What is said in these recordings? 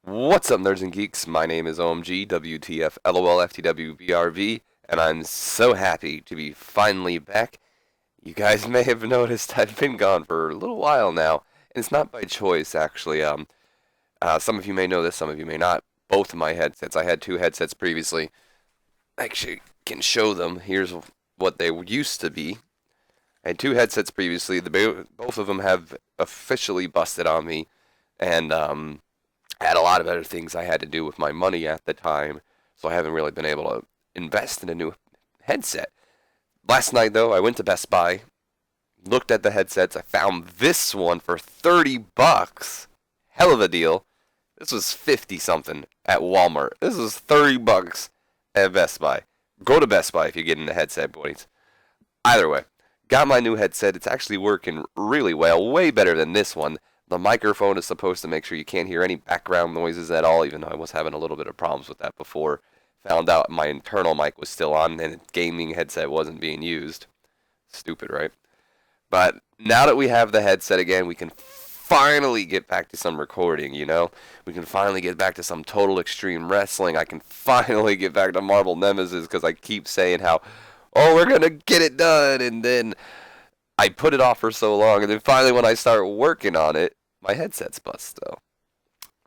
What's up, nerds and geeks? My name is OMG, WTF, LOL, FTW, VRV, and I'm so happy to be finally back. You guys may have noticed I've been gone for a little while now, and it's not by choice, actually. Some of you may know this, some of you may not. Both of my headsets, I had two headsets previously. I actually can show them. Here's what they used to be. I had two headsets previously. Both of them have officially busted on me, and I had a lot of other things I had to do with my money at the time, so I haven't really been able to invest in a new headset. Last night, though, I went to Best Buy, looked at the headsets. I found this one for 30 bucks. Hell of a deal. This was 50 something at Walmart. This was 30 bucks at Best Buy. Go to Best Buy if you're getting the headset, boys. Either way, got my new headset. It's actually working really well, way better than this one. The microphone is supposed to make sure you can't hear any background noises at all, even though I was having a little bit of problems with that before. Found out my internal mic was still on and the gaming headset wasn't being used. Stupid, right? But now that we have the headset again, we can finally get back to some recording, you know? We can finally get back to some Total Extreme Wrestling. I can finally get back to Marvel Nemesis because I keep saying how, oh, we're going to get it done, and then I put it off for so long, and then finally when I start working on it, my headset's bust, though.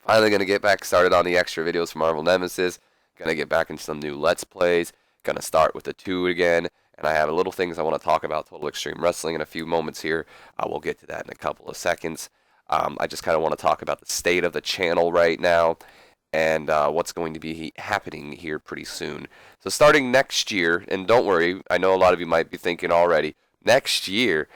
Finally gonna get back started on the extra videos for Marvel Nemesis. Gonna get back into some new Let's Plays. Gonna start with the 2 again. And I have a little things I want to talk about Total Extreme Wrestling in a few moments here. We'll get to that in a couple of seconds. I just kind of want to talk about the state of the channel right now and what's going to be happening here pretty soon. So starting next year, and don't worry, I know a lot of you might be thinking already, next year,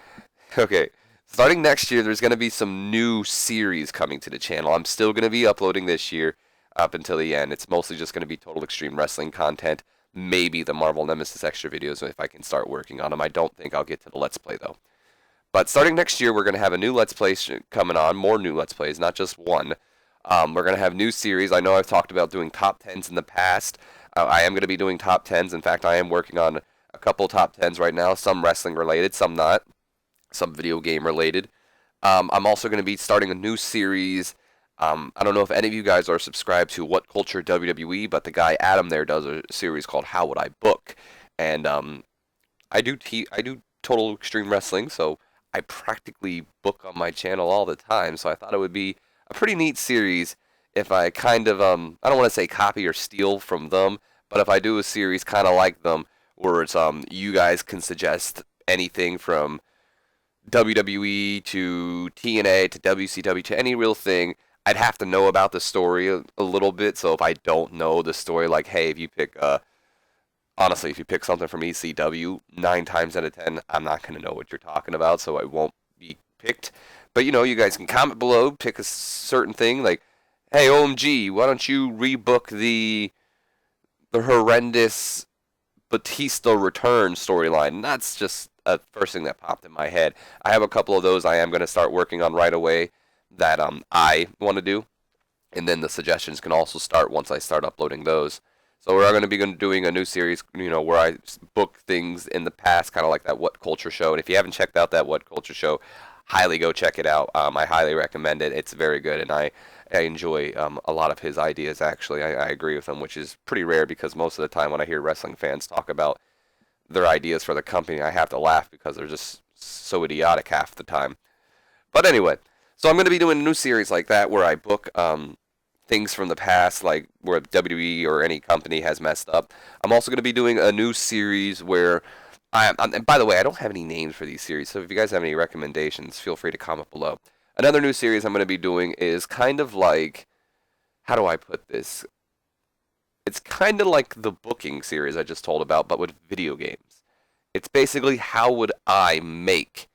okay, starting next year, there's going to be some new series coming to the channel. I'm still going to be uploading this year up until the end. It's mostly just going to be Total Extreme Wrestling content, maybe the Marvel Nemesis extra videos if I can start working on them. I don't think I'll get to the Let's Play, though. But starting next year, we're going to have a new Let's Play coming on, more new Let's Plays, not just one. We're going to have new series. I know I've talked about doing top 10s in the past. I am going to be doing top 10s. In fact, I am working on a couple top 10s right now, some wrestling related, some not. Some video game related. I'm also going to be starting a new series. I don't know if any of you guys are subscribed to What Culture WWE, but the guy Adam there does a series called How Would I Book, and I do Total Extreme Wrestling, so I practically book on my channel all the time. So I thought it would be a pretty neat series if I kind of I don't want to say copy or steal from them, but if I do a series kind of like them, where it's you guys can suggest anything from WWE to TNA to WCW to any real thing, I'd have to know about the story a little bit. So if I don't know the story, like, hey, if you pick, honestly, if you pick something from ECW, 9 times out of 10, I'm not going to know what you're talking about, so I won't be picked. But, you know, you guys can comment below, pick a certain thing, like, hey, OMG, why don't you rebook the horrendous Batista return storyline? And that's just a first thing that popped in my head. I have a couple of those I am going to start working on right away that I want to do, and then the suggestions can also start once I start uploading those. So we're going to be doing a new series, you know, where I book things in the past, kind of like that What Culture show. And if you haven't checked out that What Culture show, highly go check it out. I highly recommend it. It's very good, and I enjoy a lot of his ideas. Actually, I agree with him, which is pretty rare because most of the time when I hear wrestling fans talk about their ideas for the company, I have to laugh because they're just so idiotic half the time. But anyway, so I'm going to be doing a new series like that where I book things from the past, like where WWE or any company has messed up. I'm also going to be doing a new series where and by the way, I don't have any names for these series, so if you guys have any recommendations, feel free to comment below. Another new series I'm going to be doing is kind of like, how do I put this? It's kind of like the booking series I just told about, but with video games. It's basically how would I make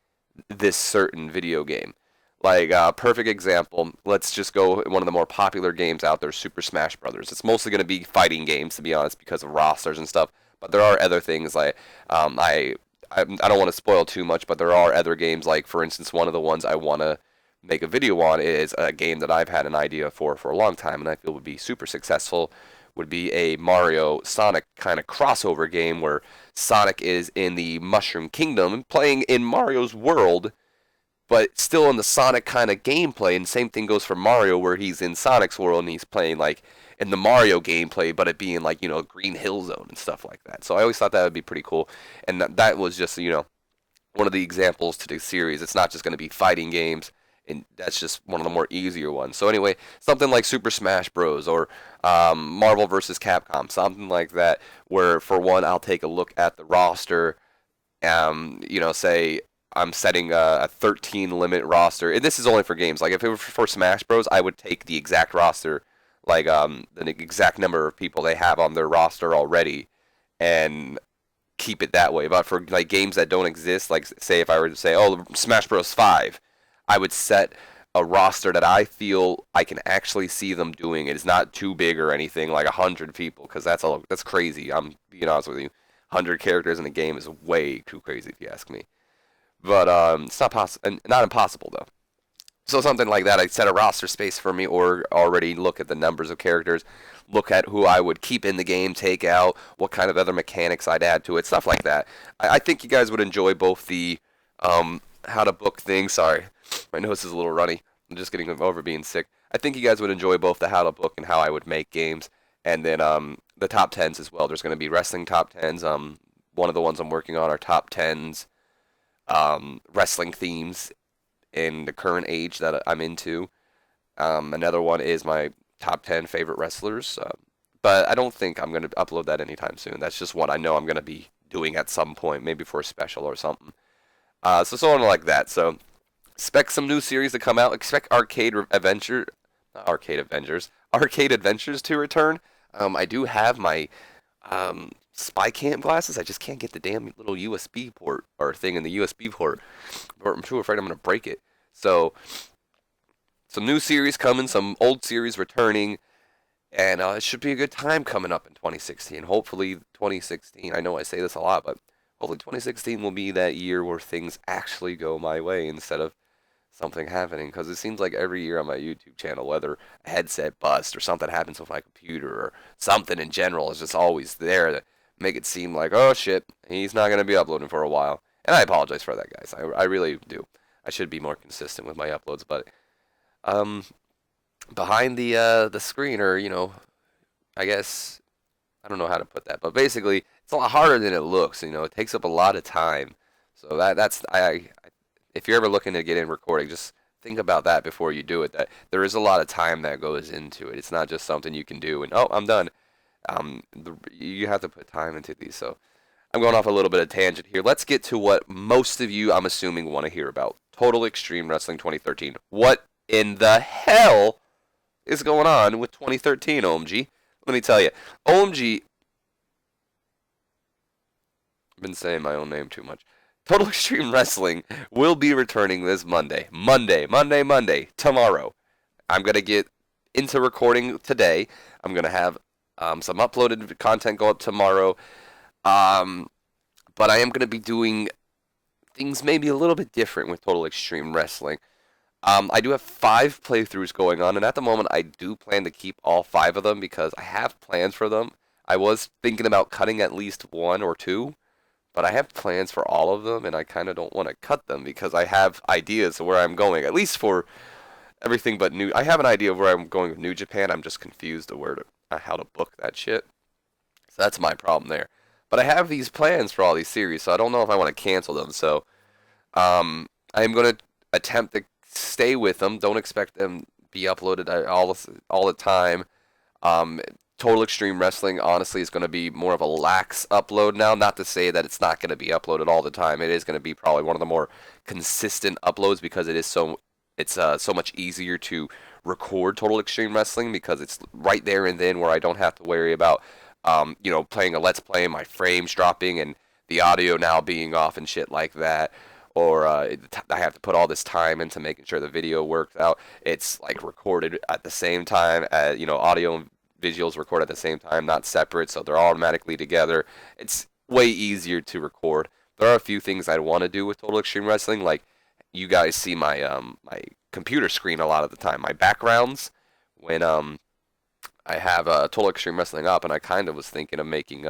this certain video game. Like, perfect example, let's just go one of the more popular games out there, Super Smash Brothers. It's mostly going to be fighting games, to be honest, because of rosters and stuff. But there are other things like, I don't want to spoil too much, but there are other games, like, for instance, one of the ones I want to make a video on is a game that I've had an idea for a long time, and I feel would be super successful, would be a Mario Sonic kind of crossover game where Sonic is in the Mushroom Kingdom playing in Mario's world but still in the Sonic kind of gameplay. And same thing goes for Mario, where he's in Sonic's world and he's playing like in the Mario gameplay, but it being like, Green Hill Zone and stuff like that. So I always thought that would be pretty cool, and that was just, one of the examples to the series. It's not just going to be fighting games, and that's just one of the more easier ones. So anyway, something like Super Smash Bros. Or Marvel vs. Capcom, something like that, where for one I'll take a look at the roster, say I'm setting a 13 limit roster, and this is only for games. Like if it were for Smash Bros, I would take the exact roster, like the exact number of people they have on their roster already, and keep it that way. But for like games that don't exist, like say if I were to say, oh, Smash Bros. 5, I would set a roster that I feel I can actually see them doing. It's not too big or anything, like 100 people, because that's crazy. I'm being honest with you. 100 characters in a game is way too crazy if you ask me. But it's not impossible though. So something like that, I'd set a roster space for me, or already look at the numbers of characters, look at who I would keep in the game, take out, what kind of other mechanics I'd add to it, stuff like that. I think you guys would enjoy both the how to book thing. Sorry, my nose is a little runny. I'm just getting over being sick. I think you guys would enjoy both the how to book and how I would make games, and then the top tens as well. There's going to be wrestling top tens. One of the ones I'm working on are top tens, wrestling themes in the current age that I'm into. Another one is my top 10 favorite wrestlers. But I don't think I'm going to upload that anytime soon. That's just what I know I'm going to be doing at some point, maybe for a special or something. So on like that. So expect some new series to come out. Expect Arcade Adventures to return. I do have my spy cam glasses. I just can't get the damn little USB port or thing in the USB port. I'm too afraid I'm going to break it. So some new series coming, some old series returning, and it should be a good time coming up in 2016. Hopefully 2016, I know I say this a lot, but hopefully 2016 will be that year where things actually go my way instead of something happening. Because it seems like every year on my YouTube channel, whether a headset busts or something happens with my computer or something in general is just always there to make it seem like, oh shit, he's not going to be uploading for a while. And I apologize for that, guys. I really do. I should be more consistent with my uploads, but um, behind the screen, or I guess I don't know how to put that, but basically it's a lot harder than it looks. It takes up a lot of time. So that's if you're ever looking to get in recording, just think about that before you do it. That there is a lot of time that goes into it. It's not just something you can do and oh, I'm done. You have to put time into these. So I'm going off a little bit of tangent here. Let's get to what most of you, I'm assuming, want to hear about. Total Extreme Wrestling 2013. What in the hell is going on with 2013, OMG? Let me tell you. OMG, I've been saying my own name too much. Total Extreme Wrestling will be returning this Monday. Monday, tomorrow. I'm going to get into recording today. I'm going to have some uploaded content go up tomorrow. But I am going to be doing things maybe a little bit different with Total Extreme Wrestling. I do have 5 playthroughs going on, and at the moment I do plan to keep all 5 of them because I have plans for them. I was thinking about cutting at least 1 or 2, but I have plans for all of them, and I kind of don't want to cut them because I have ideas of where I'm going, at least for everything but New. I have an idea of where I'm going with New Japan. I'm just confused of how to book that shit. So that's my problem there. But I have these plans for all these series, so I don't know if I want to cancel them. So I am going to attempt to stay with them. Don't expect them to be uploaded all the time. Total Extreme Wrestling, honestly, is going to be more of a lax upload now. Not to say that it's not going to be uploaded all the time. It is going to be probably one of the more consistent uploads because it's so much easier to record Total Extreme Wrestling because it's right there and then where I don't have to worry about playing a Let's Play, my frames dropping and the audio now being off and shit like that. Or I have to put all this time into making sure the video works out. It's like recorded at the same time, audio and visuals record at the same time, not separate, so they're automatically together. It's way easier to record. There are a few things I want to do with Total Extreme Wrestling, like you guys see my my computer screen a lot of the time, my backgrounds when I have Total Extreme Wrestling up, and I kind of was thinking of making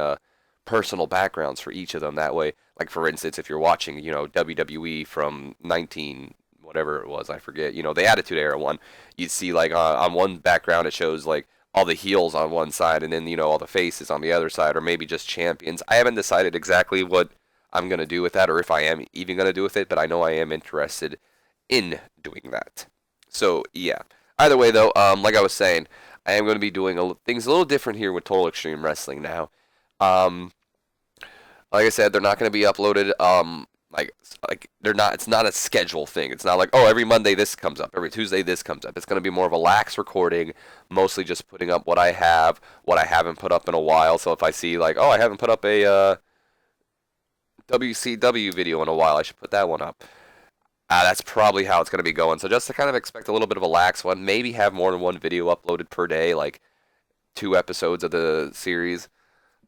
personal backgrounds for each of them. That way, like for instance, if you're watching, WWE from whatever it was, I forget. The Attitude Era one. You'd see like on one background it shows like all the heels on one side, and then all the faces on the other side, or maybe just champions. I haven't decided exactly what I'm gonna do with that, or if I am even gonna do with it, but I know I am interested in doing that. So yeah. Either way, though, like I was saying, I am going to be doing things a little different here with Total Extreme Wrestling now. Um, like I said, they're not going to be uploaded. Like they're not. It's not a schedule thing. It's not like, oh, every Monday this comes up, every Tuesday this comes up. It's going to be more of a lax recording, mostly just putting up what I have, what I haven't put up in a while. So if I see like, oh, I haven't put up a WCW video in a while, I should put that one up. That's probably how it's going to be going. So just to kind of expect a little bit of a lax one, maybe have more than one video uploaded per day, like 2 episodes of the series.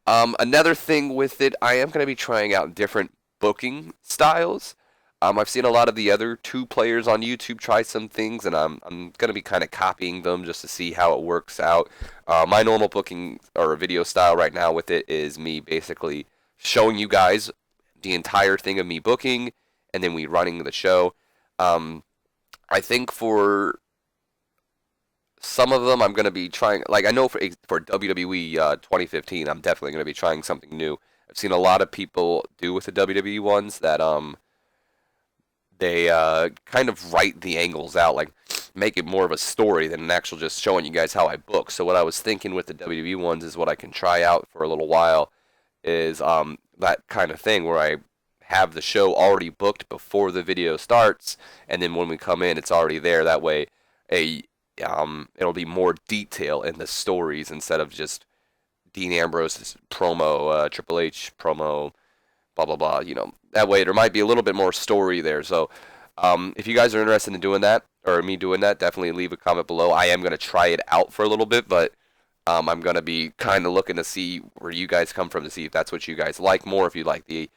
Another thing with it, I am going to be trying out different booking styles. I've seen a lot of the other two players on YouTube try some things, and I'm going to be kind of copying them just to see how it works out. My normal booking or video style right now with it is me basically showing you guys the entire thing of me booking, and then we running the show. I think for some of them, I'm going to be trying, like I know for WWE 2015, I'm definitely going to be trying something new. I've seen a lot of people do with the WWE ones that they kind of write the angles out, like make it more of a story than an actual just showing you guys how I book. So what I was thinking with the WWE ones is what I can try out for a little while is that kind of thing where I have the show already booked before the video starts, and then when we come in, it's already there. That way, it'll be more detail in the stories instead of just Dean Ambrose's promo, Triple H promo, blah blah blah. That way there might be a little bit more story there. So, if you guys are interested in doing that or me doing that, definitely leave a comment below. I am gonna try it out for a little bit, but I'm gonna be kind of looking to see where you guys come from to see if that's what you guys like more. If you like the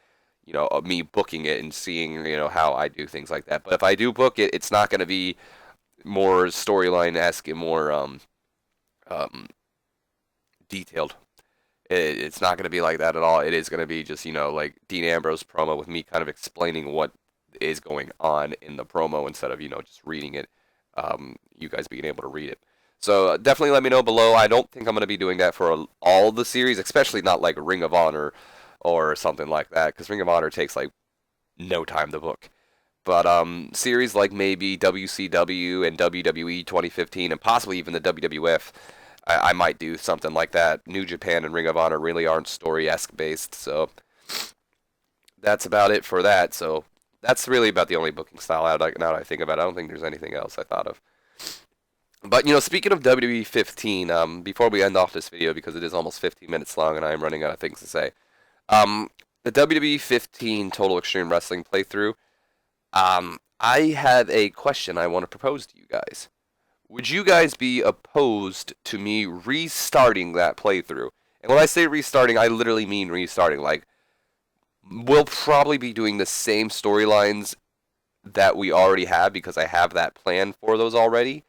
me booking it and seeing, how I do things like that. But if I do book it, it's not going to be more storyline-esque and more detailed. It's not going to be like that at all. It is going to be just, like Dean Ambrose promo with me kind of explaining what is going on in the promo instead of, just reading it, you guys being able to read it. So definitely let me know below. I don't think I'm going to be doing that for all the series, especially not like Ring of Honor or something like that, because Ring of Honor takes like no time to book. But series like maybe WCW and WWE 2015 and possibly even the WWF, I might do something like that. New Japan and Ring of Honor really aren't story-esque based, so that's about it for that. So that's really about the only booking style now that I think about it. I don't think there's anything else I thought of. But, speaking of WWE 15, before we end off this video, because it is almost 15 minutes long and I am running out of things to say, the WWE 15 Total Extreme Wrestling playthrough, I have a question I want to propose to you guys. Would you guys be opposed to me restarting that playthrough? And when I say restarting, I literally mean restarting. Like, we'll probably be doing the same storylines that we already have because I have that plan for those already.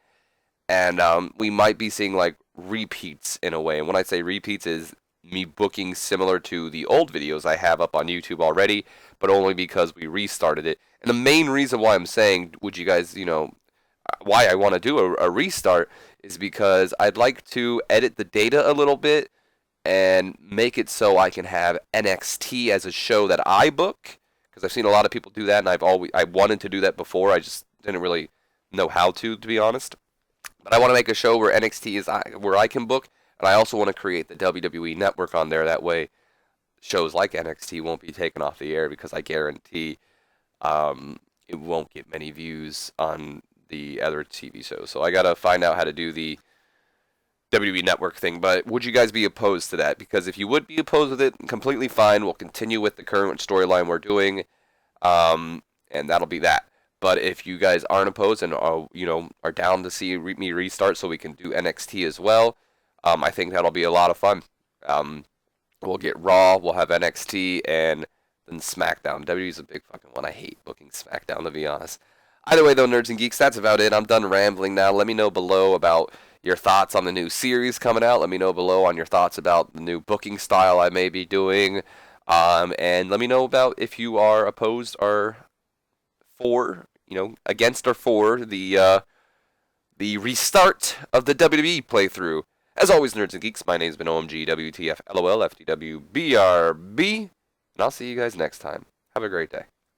And we might be seeing, like, repeats in a way. And when I say repeats is me booking similar to the old videos I have up on YouTube already, but only because we restarted it. And the main reason why I'm saying, would you guys, why I want to do a restart is because I'd like to edit the data a little bit and make it so I can have NXT as a show that I book, because I've seen a lot of people do that, and I wanted to do that before. I just didn't really know how to be honest. But I want to make a show where NXT is where I can book. And I also want to create the WWE Network on there. That way, shows like NXT won't be taken off the air because I guarantee it won't get many views on the other TV shows. So I got to find out how to do the WWE Network thing. But would you guys be opposed to that? Because if you would be opposed with it, completely fine. We'll continue with the current storyline we're doing. And that'll be that. But if you guys aren't opposed and are down to see me restart so we can do NXT as well, I think that'll be a lot of fun. We'll get Raw, we'll have NXT, and then SmackDown. WWE's a big fucking one. I hate booking SmackDown, to be honest. Either way, though, nerds and geeks, that's about it. I'm done rambling now. Let me know below about your thoughts on the new series coming out. Let me know below on your thoughts about the new booking style I may be doing. And let me know about if you are opposed or for against or for the restart of the WWE playthrough. As always, nerds and geeks, my name's been OMG WTF LOL FTW BRB, and I'll see you guys next time. Have a great day.